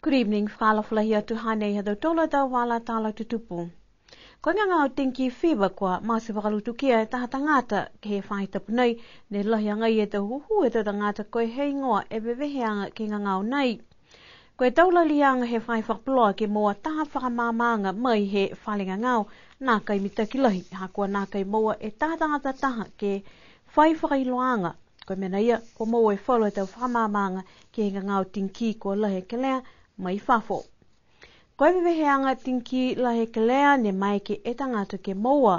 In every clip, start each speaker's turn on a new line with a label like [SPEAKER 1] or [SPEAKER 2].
[SPEAKER 1] Good evening, whaalawhula hia tuhane hea tola tau wala tala tutupu. Ko ngā ngau tinki whiwa kua māsi wakalutu kia e taha tangata ke he whahi tapu nei, ne lahi angai e tau huhu e tau tangata koe hei ngoa e beweheanga ki ngā ngau nei. Koe taula lianga he whahi whakaploa ke moa taha whakamāmanga mai he whalinga ngau, nā kai mitaki lahi, hakua nā kai moa e taha tangata taha ke whai whakailoanga. Koe mena ia, ko moa e whalo e tau whakamāmanga ke ngā ngau tinki kua lahi ke lea mai whafo. Koe beweheanga tinki lahi ke lea ne mai ke e tangata ke moa,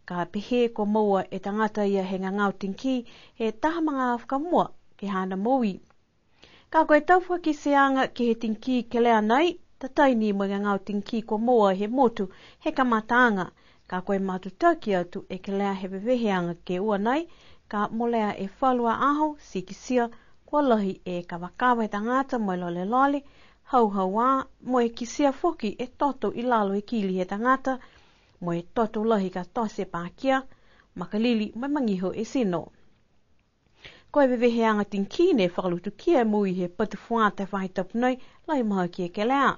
[SPEAKER 1] ka pehe ko moa e tangata ia he ngā ngau tinki he taha mga whakamua ke hana mowi. Ka koe tau whakiseanga ke he tinki ke lea nei, tataini mo ngā ngau tinki ko moa he motu he kamatanga, ka koe matutaki atu e ke lea he beweheanga ke ua nei, ka molea e whalua aho, sikisia, kua lahi e kawakawa e tangata mo lole lole, hau wā, mo e kisia foki e toto i lalo e kili he tangata, mo e toto lahi ka tose pākia, makalili mai mangiho e sino. Koe beweheanga tinki ne whakalutu kia mui he patu whātai whahi tapu nei, lai maha kia ke lea.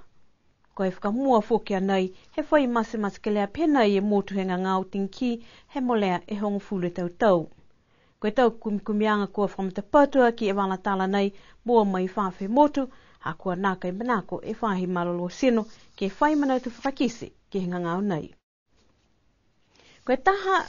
[SPEAKER 1] Koe whakamua foki anei, he whai masi ke lea penai e motu he ngau tinki, he molea e hongo fule tau tau. Koe tau kumikumianga kua whamatapatua ki e wala tala nei, mua mai whawhi motu, hakua nā kai manako e whahi malolo sino ke whai manatu whakakise ke ngā ngau nei. Koe taha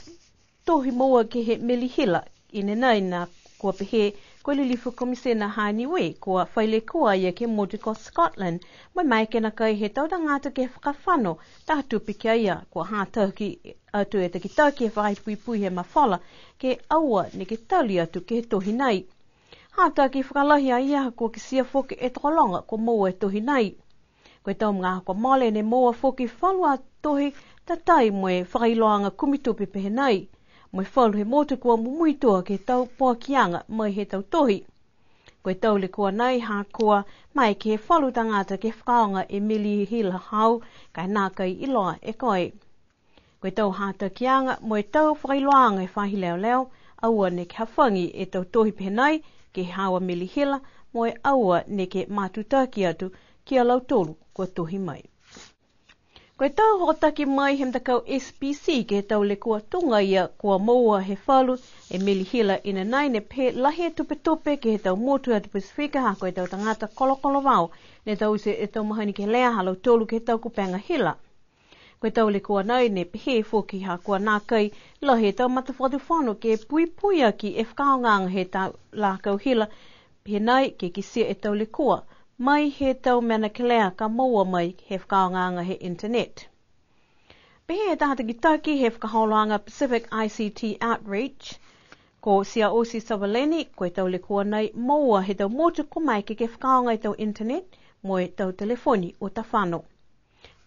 [SPEAKER 1] tohi moa ke he melihila ine nei nā kua pehe koe lilifu komisena haini we kua whaile kua ia ke motu ko Scotland mai kena kai he tau tangata ke whakawhano taha tupika ia kua hātaki atu e taki taki e whai pui he mawhala ke aua ne ke tauli atu ke he tohi nei. Hata ki whakalahi a ia kua kisia foki e tokolonga ko moa e tohi nei. Koe tau mga kua male ne moa foki whalua tohi tatai moe whakailoanga kumitupi pehe nei. Moe whalu he motu kua mumuitua ke tau poakianga mai he tau tohi. Koe tau le kua nei ha kua mai ke he whalu tangata ke whakaonga e mili hila hau kai nā kai iloa e koe. Koe tau hata kianga moe tau whakailoanga e whahi leo leo aua ne ke hawhangi e tau tohi pehe nei ke hawa melihila mo e aua ne ke matutaki atu ki a lautolu kua tohi mai. Koe tau hokotaki mai he mtakau SPC ke tau le kua tunga ia kua moa he whalu e melihila ina nai ne pe lahi e tupe ke he tau motu atu Pasifika ha koe tau tangata kolokolo wau ne tau se e tau mahani ke lea ha lautolu ke tau kupanga hila. Koe tau le kua nai ne pehe foki ha kua nā kai lahi e tau matawhatu whanu ke pui aki e whakaonganga he tau lākau hila pehe nai ke kisia e tau le kua mai he tau mena ke lea ka moa mai he whakaonganga he internet. Pehe e tahataki taki he whakaholoanga Pacific ICT Outreach ko Sia Osi Sawaleni koe tau le kua nai moa he tau motu kumai ke whakaonga e tau internet mo e tau telefoni o ta whano.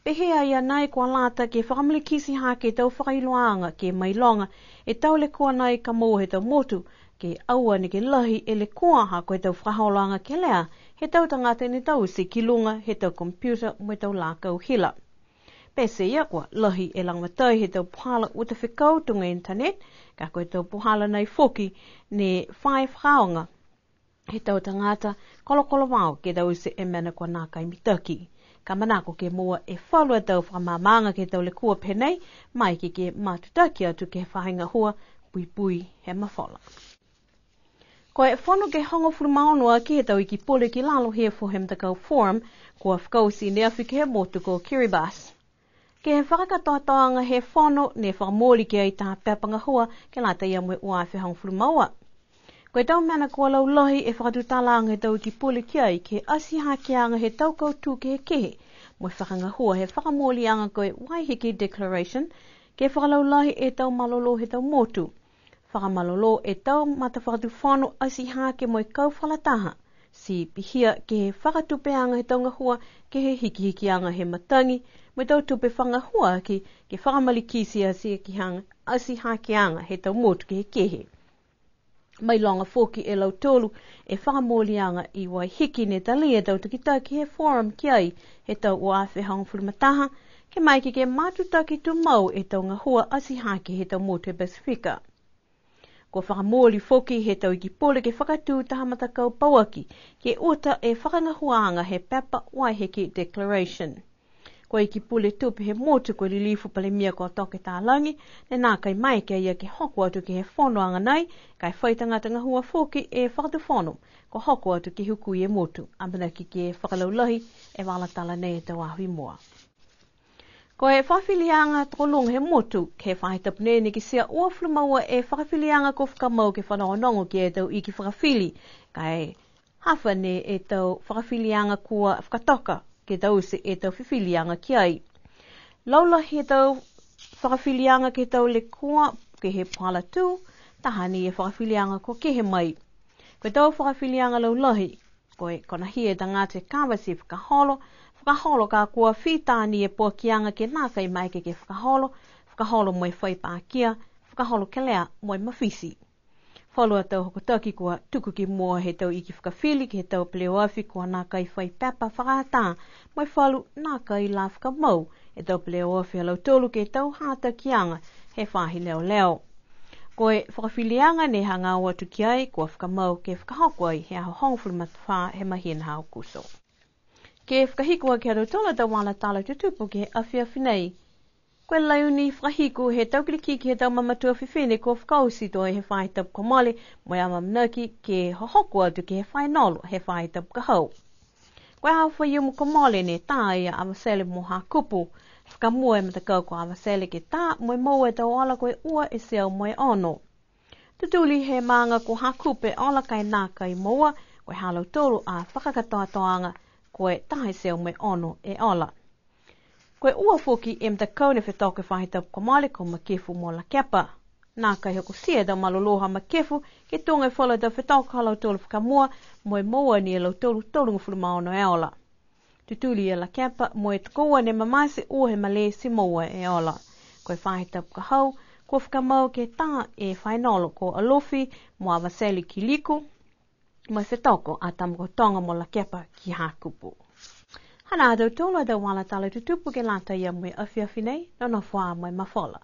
[SPEAKER 1] Pehe ia nai kua lata ke whakamilikisi ha ke tau whakailoanga ke mailonga e tau le kua nai ka moa he tau motu ke aua ni ke lahi e le kua ha koe tau whakaholanga ke lea he tau tangata ni tau se kilunga he tau computer mo tau lākau hila. Pese ia kua lahi e langmatai he tau puhala uta whikau tunga internet ka koe tau puhala nei foki ne whai whakaonga he tau tangata kolokolo wau ke tau se e mena kua nā kai mitaki. Ka manako ke moa e whalua tau whakamamanga ke tau le kua penei, mai ke matutaki atu ke whahinga hua, pui he mawhala. Ko e whanu ke hongo furumaonua ki he tau iki pole ki lalo here for him takau forum, kua whakausi ne awhi ke he motu ko Kiribati. Ke he whakakatoatoanga he whanu ne whakamoli ke ai taha pepanga hua ke lata ia moe ua whi hongo furumaua. Koe tau mena kua lau lahi e whakatutalanga he tau ki pole ki ai ke asi hakeanga he tau kautu ke he kehe. Mo whakanga hua he whakamoli anga koe Waiheke Declaration ke whakalau lahi e tau malolo he tau motu. Whakamalolo e tau mata whakatu whanu asi hake mo e kau whalataha. Si pihia ke he whakatupeanga he taunga hua ke he hiki anga he matangi mo tau tupe whanga hua ke whakamalikisi asi hakeanga he tau motu ke he kehe. Mai longa foki e lau tolu e whakamolianga i Waiheke ne tali e tau takitaki he forum ki ai he tau o awhi hangfurumataha ke mai ke matutaki tu mau e tau ngahua asi hake he tau motu e Pasifika. Ko whakamōli foki he tau ki pole ke whakatū tahamata kau pauaki, ke uta e whakangahuanga he Papa Waiheke Declaration. Ko i ki pule tupi he motu ko lilifu pale mia ko toke tā langi, ne nā kai mai ke ia ke hoko atu ke he whonoanga nei, kai whaitangata ngahua foki e whakatu whono, ko hoko atu ke huku i e motu, ambana ki ke whakalaulahi e wala tala nei e tau ahui moa. Ko e whawhilianga tolong he motu, ke whahitapune ni ki sea uaflu maua e whawhilianga ko whakamau ke whanongonongo ki e tau i ki whakawhili, kai hawha ne e tau whakawhilianga kua whakatoka, ke tau se e tau whiwhilianga ki ai. Laula he tau whakawhilianga ke tau le kua ke he pala tū, tahani e whakawhilianga ko ke he mai. Ko tau whakawhilianga laulahi, ko e kona hi e tangate kāwasi whakaholo, whakaholo ka kua whitāni e pōkianga ke nākai mai ke whakaholo moe whaipākia, whakaholo ke lea moe mawhisi. Whalua tau hokotaki kua tuku ki mua he tau iki whakawhili ki he tau pleoafi kua nākai whai papa whakatā, moe whalu nākai la whakamau e tau pleoafi halau tolu ke tau hāta kianga he whahi leo leo. Ko e whakawhilianga ne hanga watu ki ai kua whakamau ke whakahoko ai he aho hongfulu matawha he mahina hao kuso. Ke whakahikua ki haru tola tau wala tala tutupu ki he awhiawhi nei. Koe laiuni whahiku he taukiriki ki he tau mamatua whiwhine ko whakausi toa he whaitapu komale moe amamnaki ke hohoko atu ki he whainolo he whaitapu kahau. Koe hau whaiumu komale ne tā ia awasele mo ha kupu, whakamua e matakau ko awasele ke tā moe maua e tau ala koe ua e seo moe ono. Tutuli he maanga ko ha kupe ala kai nā kai maua, koe halau tolu a whakakatoatoanga koe tahe seo moe ono e ala. Koe ua foki e mtakau ne whetoke whahitapu komale ko makefu mo la kepa. Nā kai hoko sia tau maloloha makefu ke tunga e whala tau whetoke halau tolu whakamua moe moa ni e lau tolu tolungu whulumaono e ola. Tutuli e la kepa moe tukoa ne mamaise ua he malesi moa e ola. Koe whahitapu kahau, ko whakamau ke tā e whainolo ko alofi mo awaseli ki liku, moe whetoko a tamako tonga mo la kepa ki hakupu. Hana adau tōla dau wala tala tutupu ke lata ia moe awhiawhi nei, no whaa moe mawhala.